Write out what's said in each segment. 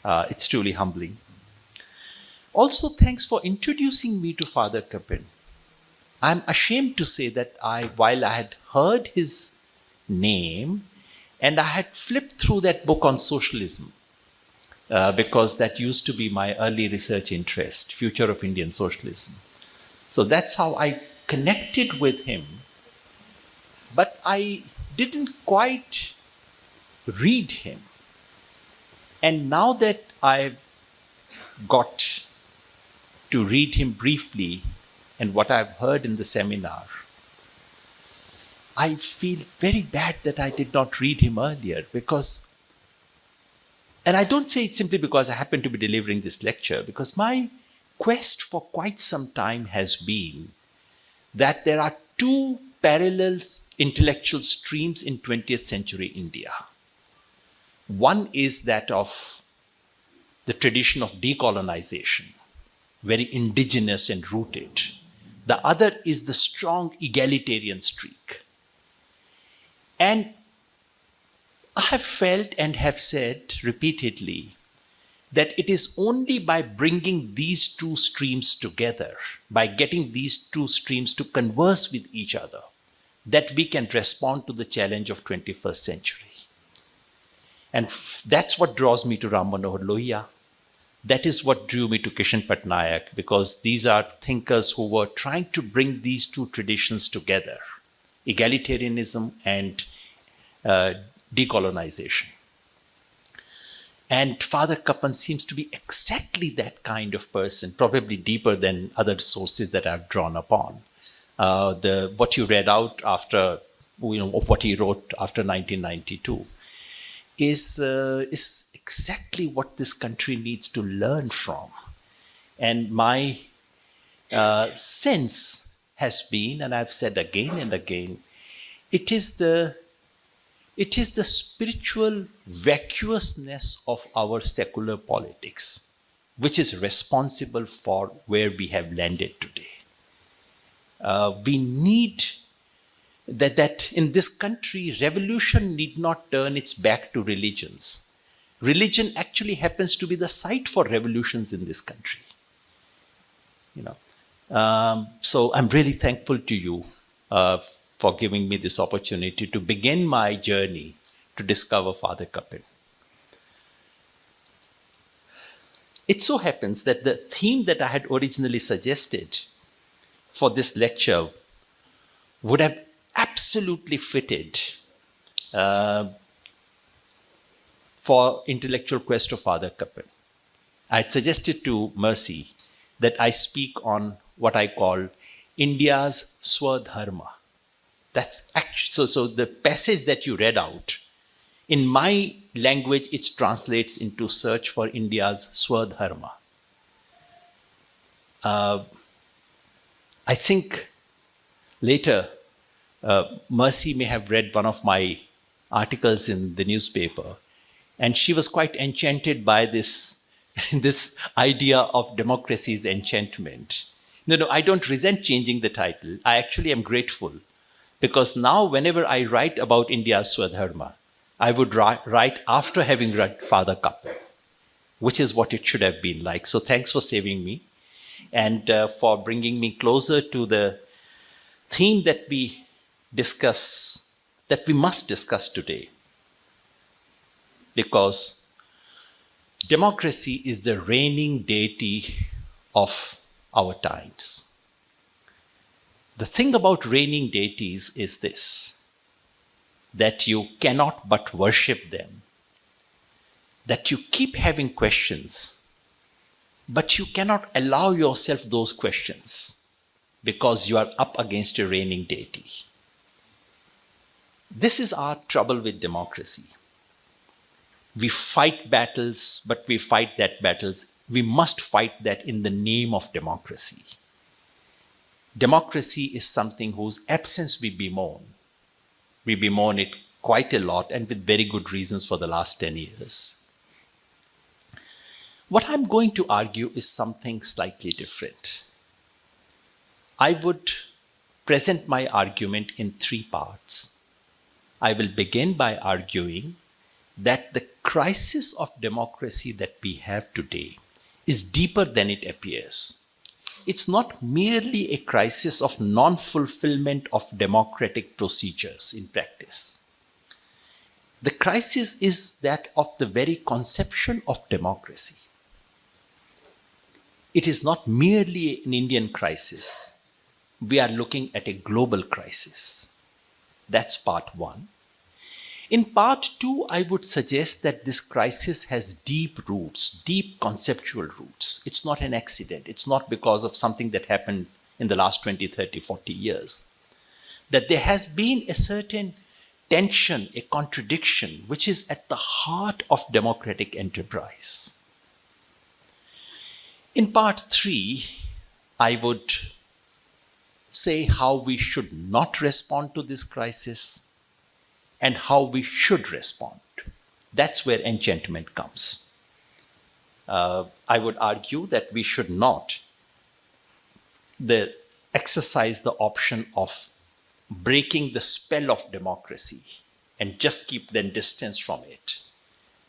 It's truly humbling. Also, thanks for introducing me to Father Kappen. I'm ashamed to say that while I had heard his name and I had flipped through that book on socialism, because that used to be my early research interest, Future of Indian Socialism. So that's how I connected with him. But I didn't quite read him. And now that I've got to read him briefly and what I've heard in the seminar, I feel very bad that I did not read him earlier because, and I don't say it simply because I happen to be delivering this lecture, because my quest for quite some time has been that there are two parallel intellectual streams in 20th century India. One is that of the tradition of decolonization, very indigenous and rooted. The other is the strong egalitarian streak. And I have felt and have said repeatedly that it is only by bringing these two streams together, by getting these two streams to converse with each other, that we can respond to the challenge of 21st century. And that's what draws me to Ram Manohar Lohia. That is what drew me to Kishan Patnaik, because these are thinkers who were trying to bring these two traditions together, egalitarianism and decolonization. And Father Kappen seems to be exactly that kind of person, probably deeper than other sources that I've drawn upon. What you read out after, of what he wrote after 1992 is exactly what this country needs to learn from. And my sense has been, and I've said again and again, it is the spiritual vacuousness of our secular politics which is responsible for where we have landed today. We need that in this country, revolution need not turn its back to religions. Religion actually happens to be the site for revolutions in this country. So I'm really thankful to you for giving me this opportunity to begin my journey to discover Father Kappen. It so happens that the theme that I had originally suggested for this lecture would have absolutely fitted for Intellectual Quest of Father Kappen. I had suggested to Mercy that I speak on what I call India's Swadharma. That's actually, so the passage that you read out, in my language, it translates into search for India's Swadharma. I think later, Mercy may have read one of my articles in the newspaper, and she was quite enchanted by this idea of democracy's enchantment. No, I don't resent changing the title. I actually am grateful, because now whenever I write about India's Swadharma, I would write after having read Father Kappen, which is what it should have been like. So thanks for saving me and for bringing me closer to the theme that we must discuss today. Because democracy is the reigning deity of our times. The thing about reigning deities is this, that you cannot but worship them, that you keep having questions, but you cannot allow yourself those questions because you are up against a reigning deity. This is our trouble with democracy. We fight battles, but we fight that battles. We must fight that in the name of democracy. Democracy is something whose absence we bemoan. We bemoan it quite a lot, and with very good reasons, for the last 10 years. What I'm going to argue is something slightly different. I would present my argument in 3 parts. I will begin by arguing that the crisis of democracy that we have today is deeper than it appears. It's not merely a crisis of non-fulfillment of democratic procedures in practice. The crisis is that of the very conception of democracy. It is not merely an Indian crisis. We are looking at a global crisis. That's part one. In part two, I would suggest that this crisis has deep roots, deep conceptual roots. It's not an accident. It's not because of something that happened in the last 20, 30, 40 years. That there has been a certain tension, a contradiction, which is at the heart of democratic enterprise. In part three, I would say how we should not respond to this crisis and how we should respond. That's where enchantment comes. I would argue that we should not exercise the option of breaking the spell of democracy and just keep them distance from it.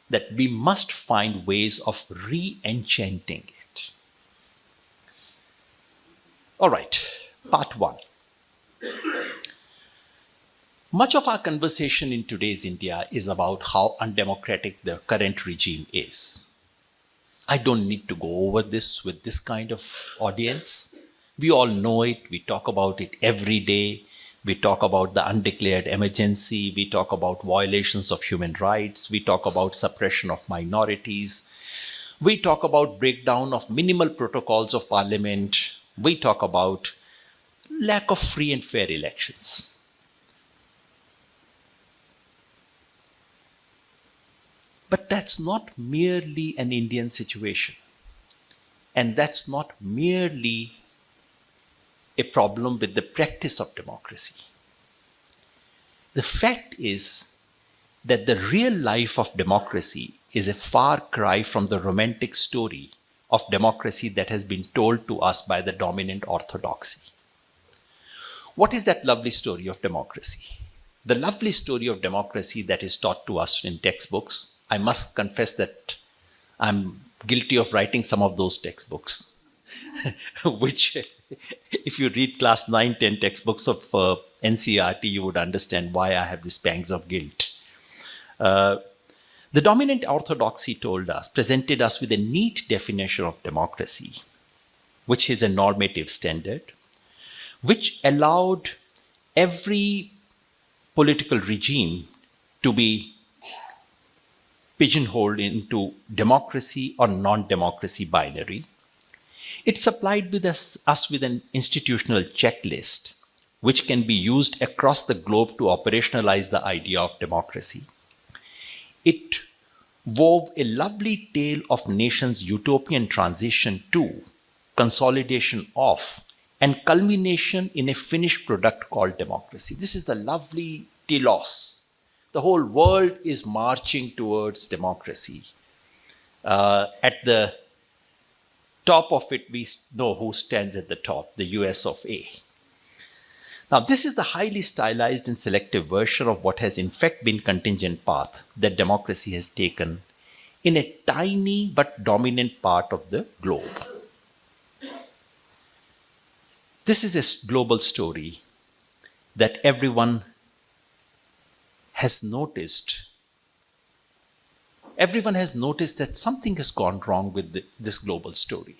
That we must find ways of re-enchanting it. All right, part one. Much of our conversation in today's India is about how undemocratic the current regime is. I don't need to go over this with this kind of audience. We all know it. We talk about it every day. We talk about the undeclared emergency. We talk about violations of human rights. We talk about suppression of minorities. We talk about breakdown of minimal protocols of parliament. We talk about lack of free and fair elections. But that's not merely an Indian situation. And that's not merely a problem with the practice of democracy. The fact is that the real life of democracy is a far cry from the romantic story of democracy that has been told to us by the dominant orthodoxy. What is that lovely story of democracy? The lovely story of democracy that is taught to us in textbooks. I must confess that I'm guilty of writing some of those textbooks, which if you read class 9, 10 textbooks of NCERT, you would understand why I have these pangs of guilt. The dominant orthodoxy presented us with a neat definition of democracy, which is a normative standard, which allowed every political regime to be pigeonholed into democracy or non-democracy binary. It supplied us with an institutional checklist which can be used across the globe to operationalize the idea of democracy. It wove a lovely tale of nations' utopian transition to, consolidation of, and culmination in a finished product called democracy. This is the lovely telos. The whole world is marching towards democracy. At the top of it, we know who stands at the top, the US of A. Now, this is the highly stylized and selective version of what has in fact been contingent path that democracy has taken in a tiny but dominant part of the globe. This is a global story that everyone has noticed. Everyone has noticed that something has gone wrong with this global story.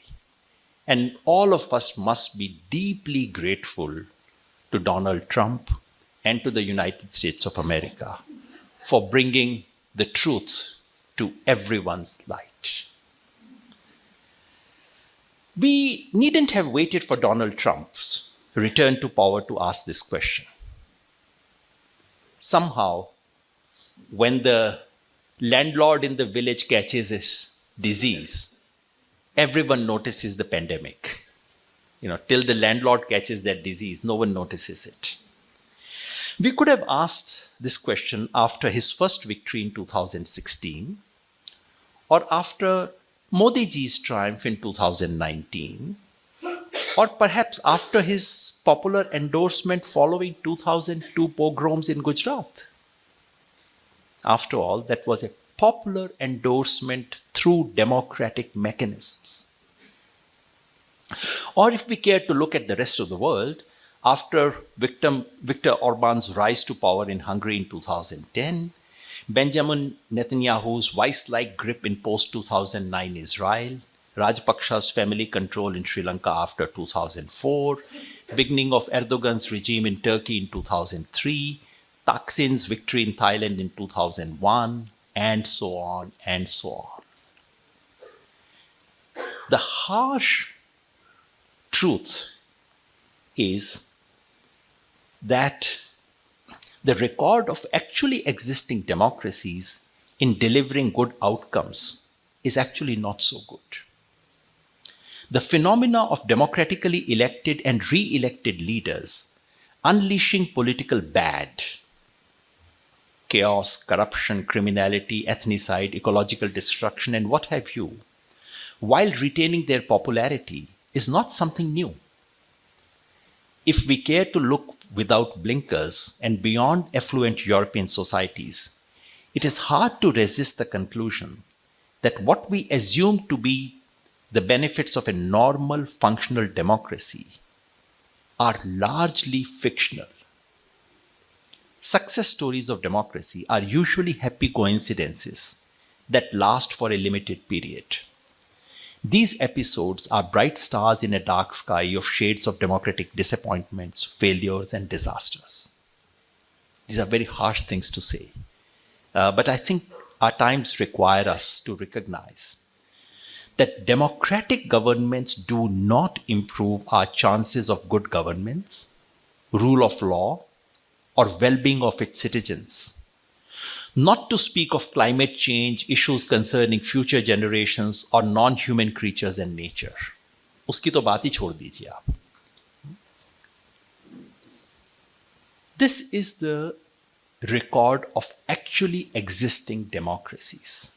And all of us must be deeply grateful to Donald Trump and to the United States of America for bringing the truth to everyone's light. We needn't have waited for Donald Trump's return to power to ask this question. Somehow, when the landlord in the village catches his disease, everyone notices the pandemic. Till the landlord catches that disease, no one notices it. We could have asked this question after his first victory in 2016, or after Modi ji's triumph in 2019, or perhaps after his popular endorsement following 2002 pogroms in Gujarat. After all, that was a popular endorsement through democratic mechanisms. Or if we care to look at the rest of the world, after Viktor Orban's rise to power in Hungary in 2010, Benjamin Netanyahu's vice-like grip in post-2009 Israel, Rajapaksa's family control in Sri Lanka after 2004, beginning of Erdogan's regime in Turkey in 2003, Thaksin's victory in Thailand in 2001, and so on and so on. The harsh truth is that the record of actually existing democracies in delivering good outcomes is actually not so good. The phenomena of democratically elected and re-elected leaders unleashing political bad, chaos, corruption, criminality, ethnocide, ecological destruction, and what have you, while retaining their popularity, is not something new. If we care to look without blinkers and beyond affluent European societies, it is hard to resist the conclusion that what we assume to be the benefits of a normal functional democracy are largely fictional. Success stories of democracy are usually happy coincidences that last for a limited period. These episodes are bright stars in a dark sky of shades of democratic disappointments, failures, and disasters. These are very harsh things to say. But I think our times require us to recognize that democratic governments do not improve our chances of good governance, rule of law, or well-being of its citizens. Not to speak of climate change, issues concerning future generations, or non-human creatures and nature. उसकी तो बात ही छोड़ दीजिए आप. This is the record of actually existing democracies.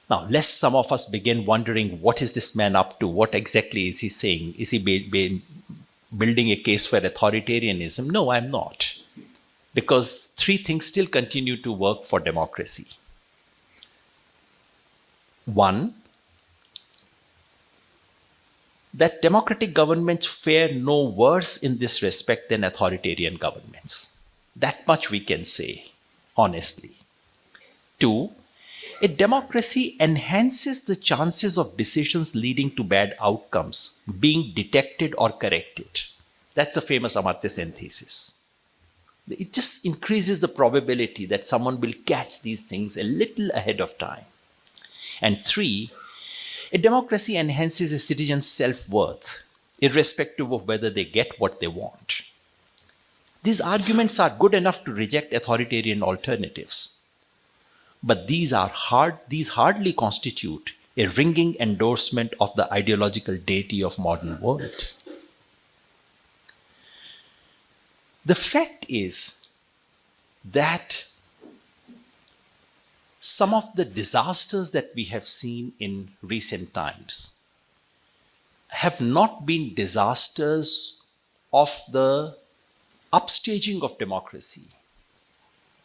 Now, lest some of us begin wondering, what is this man up to? What exactly is he saying? Is he building a case for authoritarianism? No, I'm not. Because three things still continue to work for democracy. One, that democratic governments fare no worse in this respect than authoritarian governments. That much we can say, honestly. Two, a democracy enhances the chances of decisions leading to bad outcomes being detected or corrected. That's a famous Amartya Sen thesis. It just increases the probability that someone will catch these things a little ahead of time. And three, a democracy enhances a citizen's self-worth, irrespective of whether they get what they want. These arguments are good enough to reject authoritarian alternatives. But these hardly constitute a ringing endorsement of the ideological deity of modern world. The fact is that some of the disasters that we have seen in recent times have not been disasters of the upstaging of democracy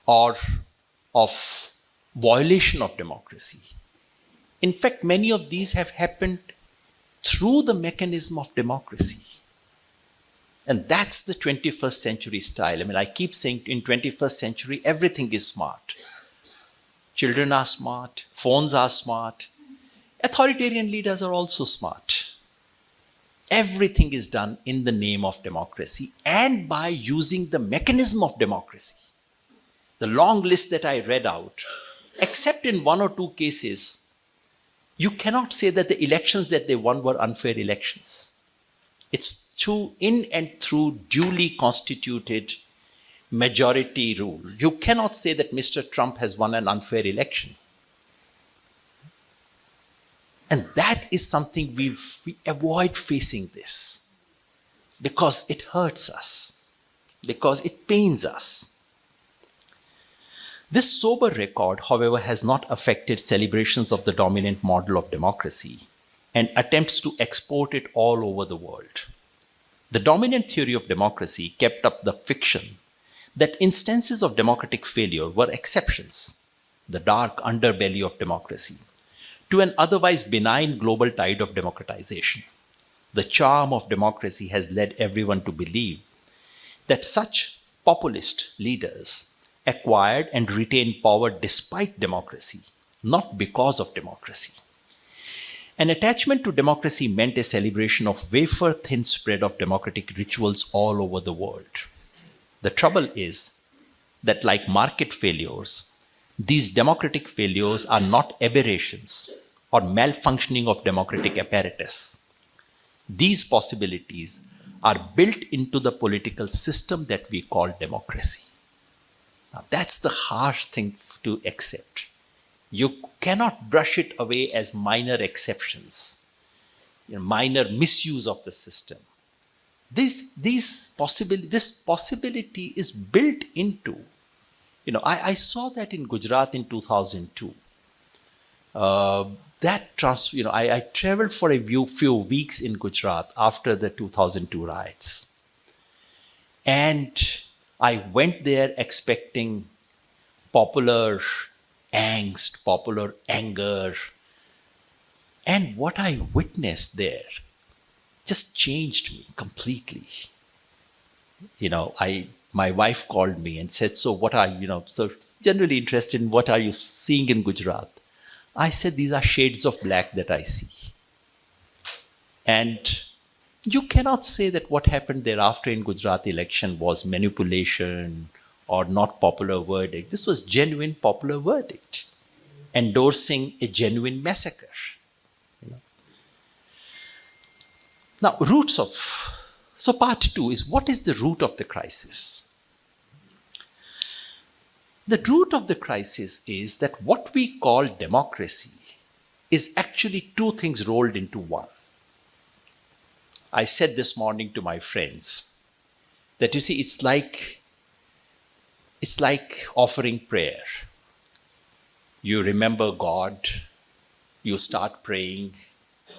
or of violation of democracy. In fact, many of these have happened through the mechanism of democracy. And that's the 21st century style. I mean, I keep saying in 21st century, everything is smart. Children are smart, phones are smart. Authoritarian leaders are also smart. Everything is done in the name of democracy and by using the mechanism of democracy. The long list that I read out, except in one or two cases, you cannot say that the elections that they won were unfair elections. It's in and through duly constituted majority rule. You cannot say that Mr. Trump has won an unfair election. And that is something we avoid facing this because it hurts us, because it pains us. This sober record, however, has not affected celebrations of the dominant model of democracy and attempts to export it all over the world. The dominant theory of democracy kept up the fiction that instances of democratic failure were exceptions, the dark underbelly of democracy, to an otherwise benign global tide of democratization. The charm of democracy has led everyone to believe that such populist leaders acquired and retained power despite democracy, not because of democracy. An attachment to democracy meant a celebration of wafer-thin spread of democratic rituals all over the world. The trouble is that, like market failures, these democratic failures are not aberrations or malfunctioning of democratic apparatus. These possibilities are built into the political system that we call democracy. Now, that's the harsh thing to accept. You cannot brush it away as minor exceptions, minor misuse of the system. This possibility is built into, I saw that in Gujarat in 2002. I traveled for a few weeks in Gujarat after the 2002 riots. And I went there expecting popular angst, popular anger. And what I witnessed there just changed me completely. My wife called me and said, so what are, so generally interested in what are you seeing in Gujarat? I said, these are shades of black that I see. And you cannot say that what happened thereafter in Gujarat election was manipulation or not popular verdict. This was genuine popular verdict, endorsing a genuine massacre. Now, so part 2 is, what is the root of the crisis? The root of the crisis is that what we call democracy is actually two things rolled into one. I said this morning to my friends that, you see, it's like offering prayer. You remember God, you start praying,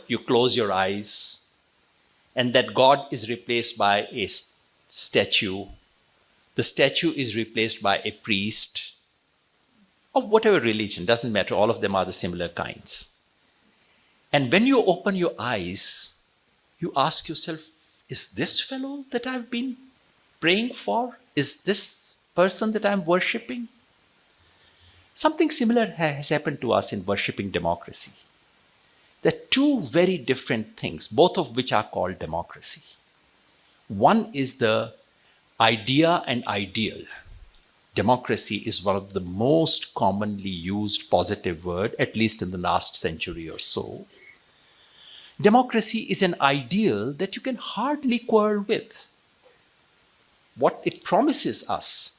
you close your eyes, and that God is replaced by a statue. The statue is replaced by a priest of whatever religion, doesn't matter, all of them are the similar kinds. And when you open your eyes, you ask yourself, is this fellow that I've been praying for? Is this person that I'm worshipping? Something similar has happened to us in worshipping democracy. There are two very different things, both of which are called democracy. One is the idea and ideal. Democracy is one of the most commonly used positive word, at least in the last century or so. Democracy is an ideal that you can hardly quarrel with. What it promises us,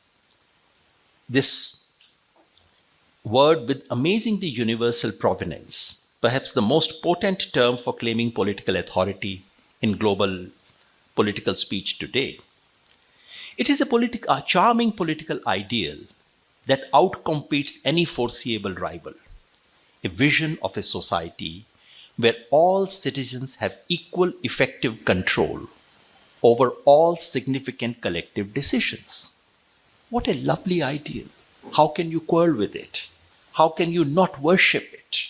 this word with amazingly universal provenance, perhaps the most potent term for claiming political authority in global political speech today. It is a charming political ideal that outcompetes any foreseeable rival, a vision of a society where all citizens have equal effective control over all significant collective decisions. What a lovely ideal. How can you quarrel with it? How can you not worship it?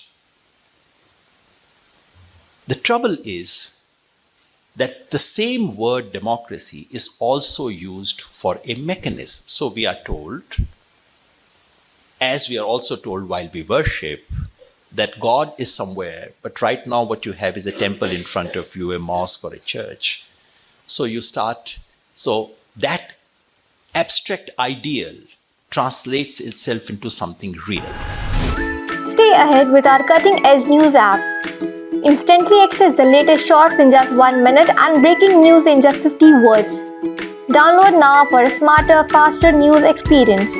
The trouble is that the same word democracy is also used for a mechanism. So we are told, as we are also told while we worship, that God is somewhere, but right now what you have is a temple in front of you, a mosque or a church. So that abstract ideal translates itself into something real. Stay ahead with our cutting-edge news app. Instantly access the latest shorts in just 1 minute and breaking news in just 50 words. Download now for a smarter, faster news experience.